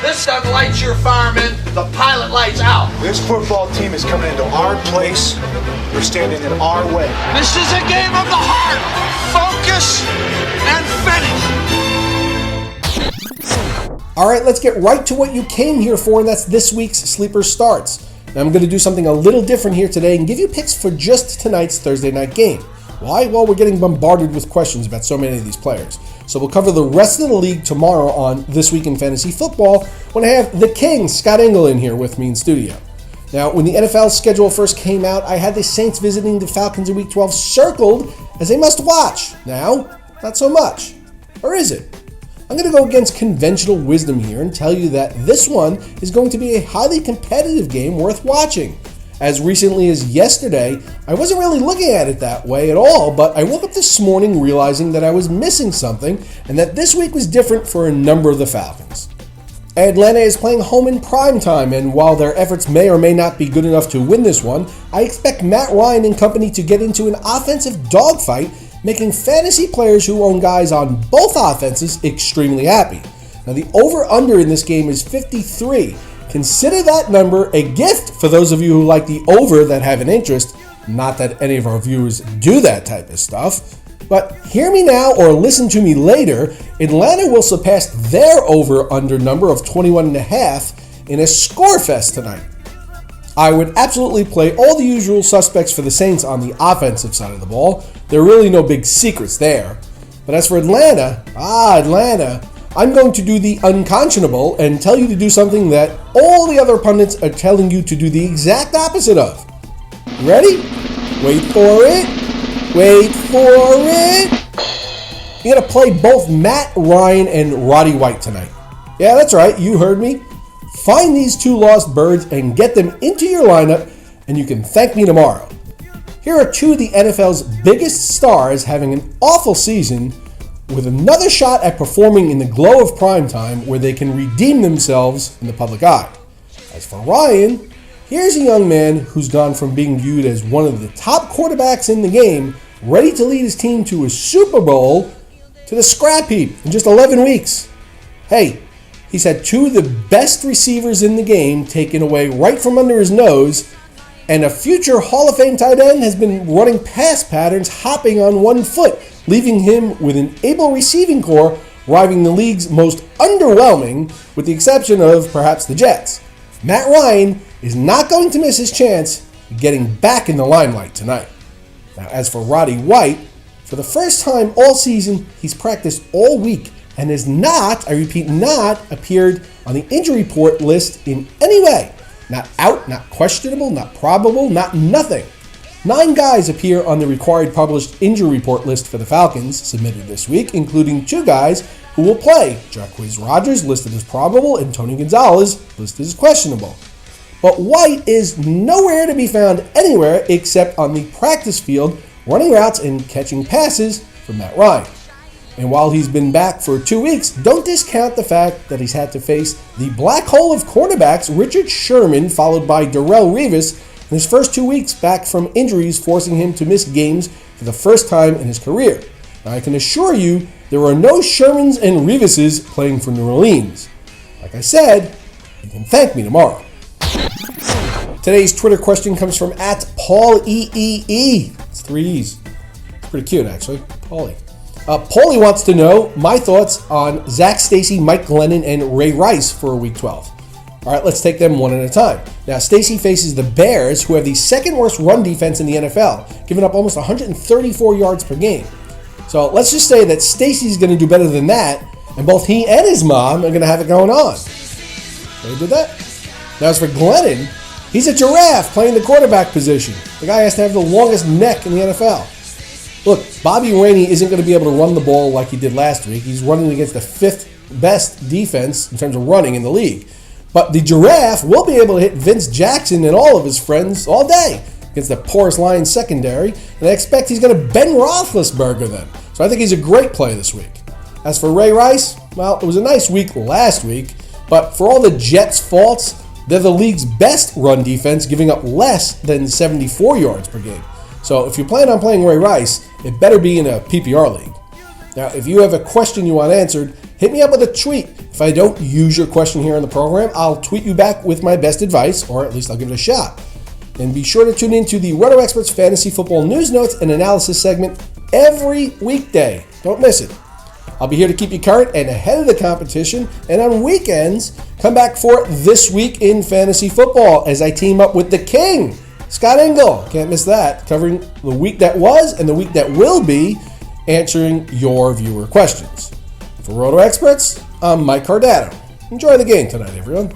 This gun lights your firemen, the pilot lights out. This football team is coming into our place. We're standing in our way. This is a game of the heart. Focus and finish. All right, let's get right to what you came here for, and that's this week's Sleeper Starts. Now, I'm going to do something a little different here today and give you picks for just tonight's Thursday night game. Why? Well, we're getting bombarded with questions about so many of these players. So we'll cover the rest of the league tomorrow on This Week in Fantasy Football when I have the king, Scott Engel, in here with me in studio. Now, when the NFL schedule first came out, I had the Saints visiting the Falcons in Week 12 circled as a must-watch. Now, not so much. Or is it? I'm going to go against conventional wisdom here and tell you that this one is going to be a highly competitive game worth watching. As recently as yesterday, I wasn't really looking at it that way at all, but I woke up this morning realizing that I was missing something and that this week was different for a number of the Falcons. Atlanta is playing home in primetime, and while their efforts may or may not be good enough to win this one, I expect Matt Ryan and company to get into an offensive dogfight, making fantasy players who own guys on both offenses extremely happy. Now, the over-under in this game is 53. Consider that number a gift for those of you who like the over that have an interest. Not that any of our viewers do that type of stuff. But hear me now or listen to me later. Atlanta will surpass their over-under number of 21.5 in a score fest tonight. I would absolutely play all the usual suspects for the Saints on the offensive side of the ball. There are really no big secrets there. But as for Atlanta, I'm going to do the unconscionable and tell you to do something that all the other pundits are telling you to do the exact opposite of. Ready? Wait for it. Wait for it. You're going to play both Matt Ryan and Roddy White tonight. Yeah, that's right. You heard me. Find these two lost birds and get them into your lineup, and you can thank me tomorrow. Here are two of the NFL's biggest stars having an awful season with another shot at performing in the glow of primetime where they can redeem themselves in the public eye. As for Ryan, here's a young man who's gone from being viewed as one of the top quarterbacks in the game, ready to lead his team to a Super Bowl, to the scrap heap in just 11 weeks. Hey, he's had two of the best receivers in the game taken away right from under his nose, and a future Hall of Fame tight end has been running pass patterns hopping on one foot, leaving him with an able receiving core rivaling the league's most underwhelming, with the exception of perhaps the Jets. Matt Ryan is not going to miss his chance of getting back in the limelight tonight. Now, as for Roddy White, for the first time all season, he's practiced all week and has not, I repeat, not appeared on the injury report list in any way. Not out, not questionable, not probable, not nothing. 9 guys appear on the required published injury report list for the Falcons submitted this week, including 2 guys who will play. Jacquizz Rodgers listed as probable and Tony Gonzalez listed as questionable. But White is nowhere to be found anywhere except on the practice field, running routes and catching passes for Matt Ryan. And while he's been back for 2 weeks, don't discount the fact that he's had to face the black hole of cornerbacks, Richard Sherman, followed by Darrelle Revis, in his first 2 weeks back from injuries, forcing him to miss games for the first time in his career. Now, I can assure you there are no Shermans and Revises playing for New Orleans. Like I said, you can thank me tomorrow. Today's Twitter question comes from @PaulEEE. It's 3 E's. It's pretty cute, actually. Paulie. Paulie wants to know my thoughts on Zach Stacy, Mike Glennon, and Ray Rice for Week 12. All right, let's take them one at a time. Now, Stacy faces the Bears, who have the second worst run defense in the NFL, giving up almost 134 yards per game. So let's just say that Stacy's going to do better than that, and both he and his mom are going to have it going on. They did that? Now, as for Glennon, he's a giraffe playing the quarterback position. The guy has to have the longest neck in the NFL. Look, Bobby Rainey isn't going to be able to run the ball like he did last week. He's running against the 5th best defense in terms of running in the league. But the giraffe will be able to hit Vince Jackson and all of his friends all day against the porous Lions secondary, and I expect he's going to Ben Roethlisberger them. So I think he's a great play this week. As for Ray Rice, well, it was a nice week last week, but for all the Jets' faults, they're the league's best run defense, giving up less than 74 yards per game. So if you plan on playing Ray Rice, it better be in a PPR league. Now, if you have a question you want answered, hit me up with a tweet. If I don't use your question here on the program, I'll tweet you back with my best advice, or at least I'll give it a shot. And be sure to tune in to the Roto Experts Fantasy Football News Notes and Analysis segment every weekday. Don't miss it. I'll be here to keep you current and ahead of the competition, and on weekends, come back for This Week in Fantasy Football as I team up with the King, Scott Engel. Can't miss that, covering the week that was and the week that will be, answering your viewer questions. For Roto Experts, I'm Mike Cardano. Enjoy the game tonight, everyone.